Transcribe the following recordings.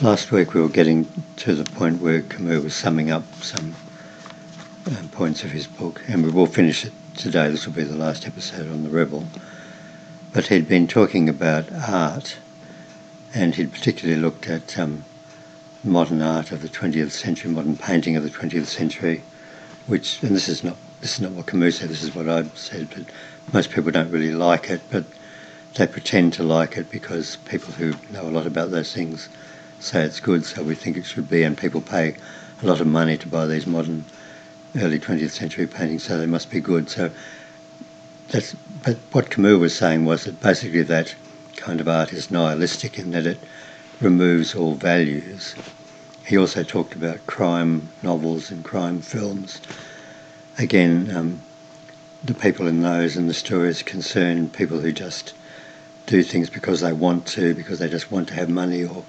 Last week we were getting to the point where Camus was summing up some points of his book, and we will finish it today. This will be the last episode on the Rebel. But he'd been talking about art, and he'd particularly looked at modern art of the 20th century, modern painting of the 20th century, which, and this is not what Camus said, this is what I've said, but most people don't really like it, but they pretend to like it because people who know a lot about those things say it's good, so we think it should be, and people pay a lot of money to buy these modern early 20th century paintings, so they must be good. But what Camus was saying was that basically that kind of art is nihilistic in that it removes all values. He also talked about crime novels and crime films. Again, the people in those and the stories concern people who just do things because they want to, because they just want to have money or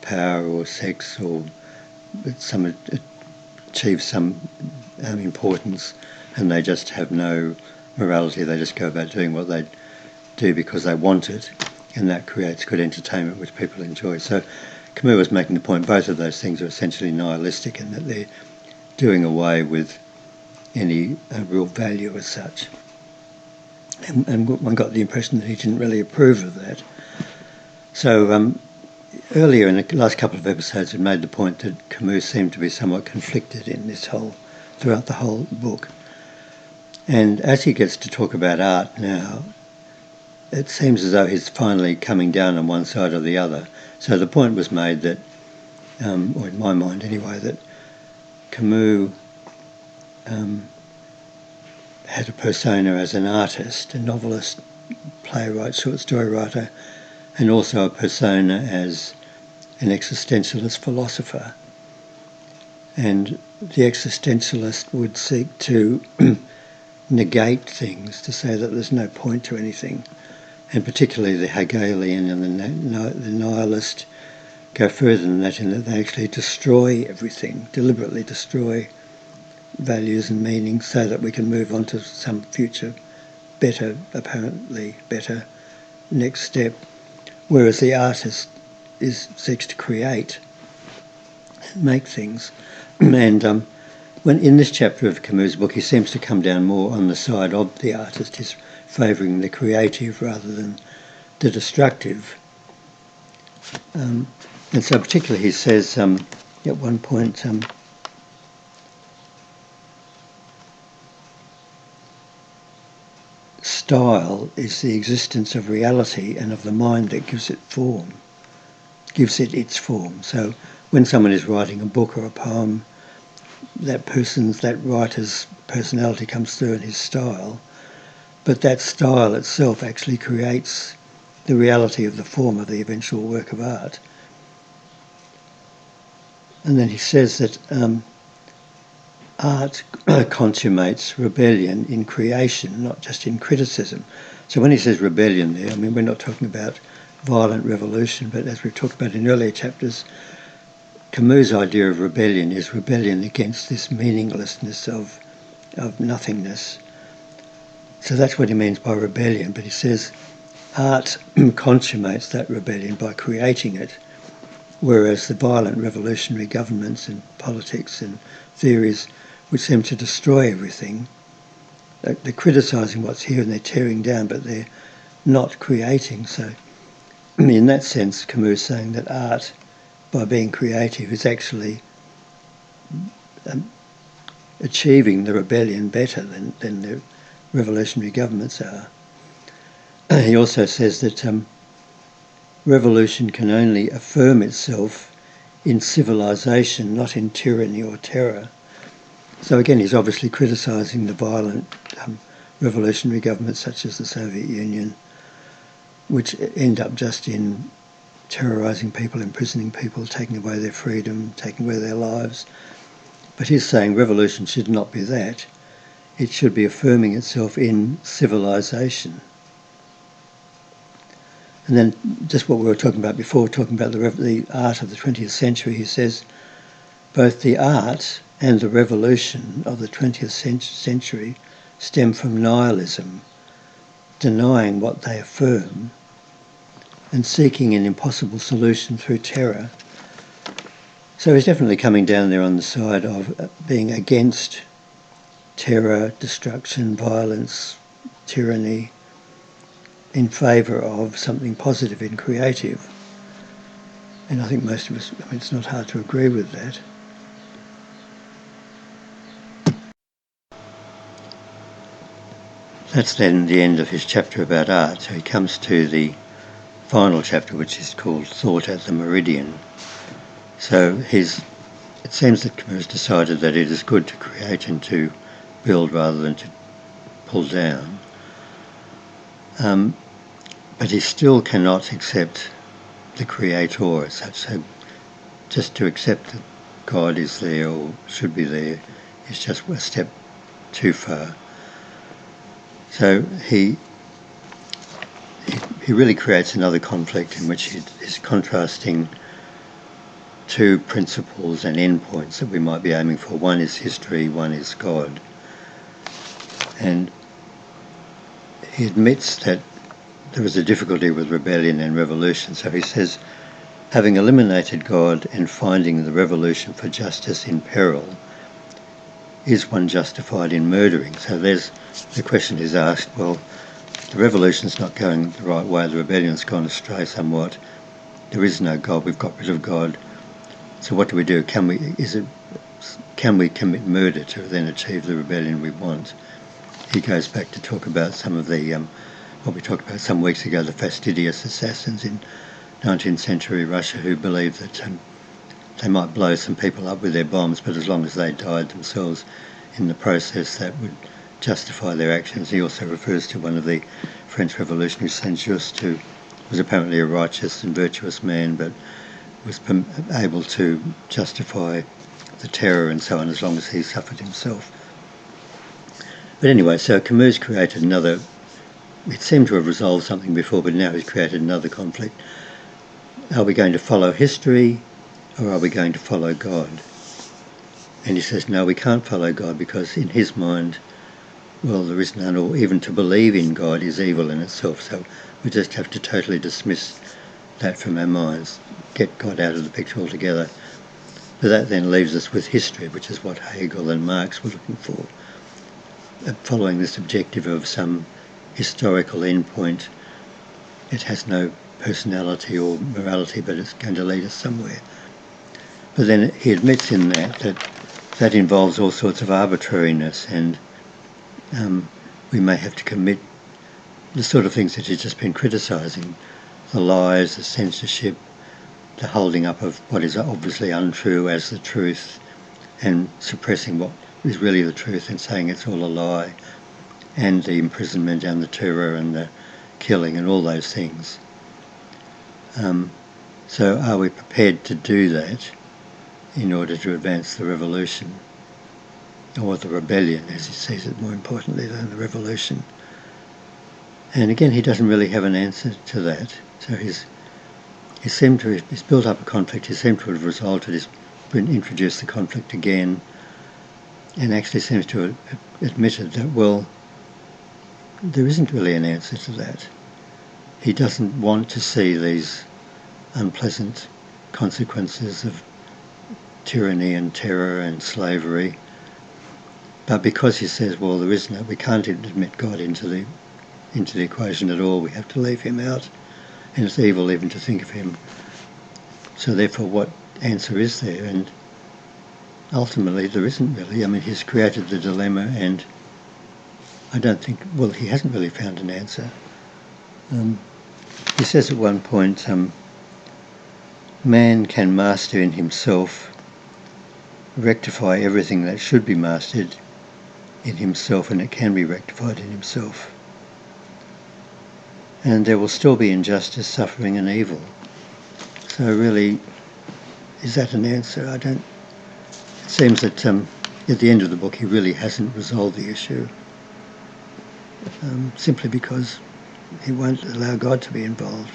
power or sex or achieve some importance, and they just have no morality. They just go about doing what they do because they want it, and that creates good entertainment which people enjoy. So Camus was making the point both of those things are essentially nihilistic in that they're doing away with any real value as such. And one got the impression that he didn't really approve of that. So earlier in the last couple of episodes we made the point that Camus seemed to be somewhat conflicted in throughout the whole book. And as he gets to talk about art now, it seems as though he's finally coming down on one side or the other. So the point was made that, or in my mind anyway, that Camus had a persona as an artist, a novelist, playwright, short story writer, and also a persona as an existentialist philosopher. And the existentialist would seek to negate things, to say that there's no point to anything. And particularly the Hegelian and the nihilist go further than that in that they actually destroy everything, deliberately destroy values and meanings so that we can move on to some future apparently better next step. Whereas the artist seeks to create and make things. And when in this chapter of Camus' book, he seems to come down more on the side of the artist. He's favouring the creative rather than the destructive. And so particularly he says at one point, style is the existence of reality and of the mind that gives it its form. So when someone is writing a book or a poem, that writer's personality comes through in his style, but that style itself actually creates the reality of the form of the eventual work of art. And then he says that art consummates rebellion in creation, not just in criticism. So when he says rebellion there, I mean, we're not talking about violent revolution, but as we've talked about in earlier chapters, Camus' idea of rebellion is rebellion against this meaninglessness of nothingness. So that's what he means by rebellion, but he says art consummates that rebellion by creating it, whereas the violent revolutionary governments and politics and theories which seem to destroy everything, they're criticising what's here and they're tearing down, but they're not creating. So in that sense, Camus is saying that art, by being creative, is actually achieving the rebellion better than the revolutionary governments are. He also says that revolution can only affirm itself in civilization, not in tyranny or terror. So again, he's obviously criticising the violent revolutionary governments such as the Soviet Union, which end up just in terrorising people, imprisoning people, taking away their freedom, taking away their lives. But he's saying revolution should not be that. It should be affirming itself in civilization. And then just what we were talking about before, talking about the art of the 20th century, he says both the art and the revolution of the 20th century stem from nihilism, denying what they affirm and seeking an impossible solution through terror. So he's definitely coming down there on the side of being against terror, destruction, violence, tyranny, in favour of something positive and creative. And I think most of us, it's not hard to agree with that. That's then the end of his chapter about art. So he comes to the final chapter, which is called Thought at the Meridian. So it seems that Camus decided that it is good to create and to build rather than to pull down. But he still cannot accept the creator as such. So just to accept that God is there or should be there is just a step too far. So he really creates another conflict in which he is contrasting two principles and endpoints that we might be aiming for. One is history, one is God. And he admits that there was a difficulty with rebellion and revolution. So he says, having eliminated God and finding the revolution for justice in peril, is one justified in murdering? So there's the question is asked, well, the revolution's not going the right way, the rebellion's gone astray somewhat, there is no God, we've got rid of God, so what do we do? Can we commit murder to then achieve the rebellion we want? He goes back to talk about some of the, what we talked about some weeks ago, the fastidious assassins in 19th century Russia who believed that they might blow some people up with their bombs, but as long as they died themselves in the process, that would justify their actions. He also refers to one of the French revolutionaries, Saint-Just, who was apparently a righteous and virtuous man, but was able to justify the terror and so on as long as he suffered himself. But anyway, so Camus created another, it seemed to have resolved something before, but now he's created another conflict. Are we going to follow history or are we going to follow God? And he says, no, we can't follow God because in his mind, well, there is none, or even to believe in God is evil in itself. So we just have to totally dismiss that from our minds, get God out of the picture altogether. But that then leaves us with history, which is what Hegel and Marx were looking for, following this objective of some historical endpoint. It has no personality or morality, but it's going to lead us somewhere. But then he admits in that involves all sorts of arbitrariness, and we may have to commit the sort of things that he's just been criticising, the lies, the censorship, the holding up of what is obviously untrue as the truth, and suppressing what is really the truth and saying it's all a lie, and the imprisonment and the terror and the killing and all those things. So are we prepared to do that in order to advance the revolution, or the rebellion, as he sees it more importantly than the revolution? And again, he doesn't really have an answer to that. So he's built up a conflict, he seemed to have resolved it, he's introduced the conflict again, and actually seems to have admitted that, well, there isn't really an answer to that. He doesn't want to see these unpleasant consequences of tyranny and terror and slavery, but because he says, well, we can't admit God into the equation at all, we have to leave him out, and it's evil even to think of him. So therefore, what answer is there? And ultimately, there isn't really. I mean, he's created the dilemma, and I don't think, well, he hasn't really found an answer. He says at one point, man can master in himself, rectify everything that should be mastered in himself, and it can be rectified in himself. And there will still be injustice, suffering and evil. So really, is that an answer? It seems that at the end of the book he really hasn't resolved the issue, simply because he won't allow God to be involved.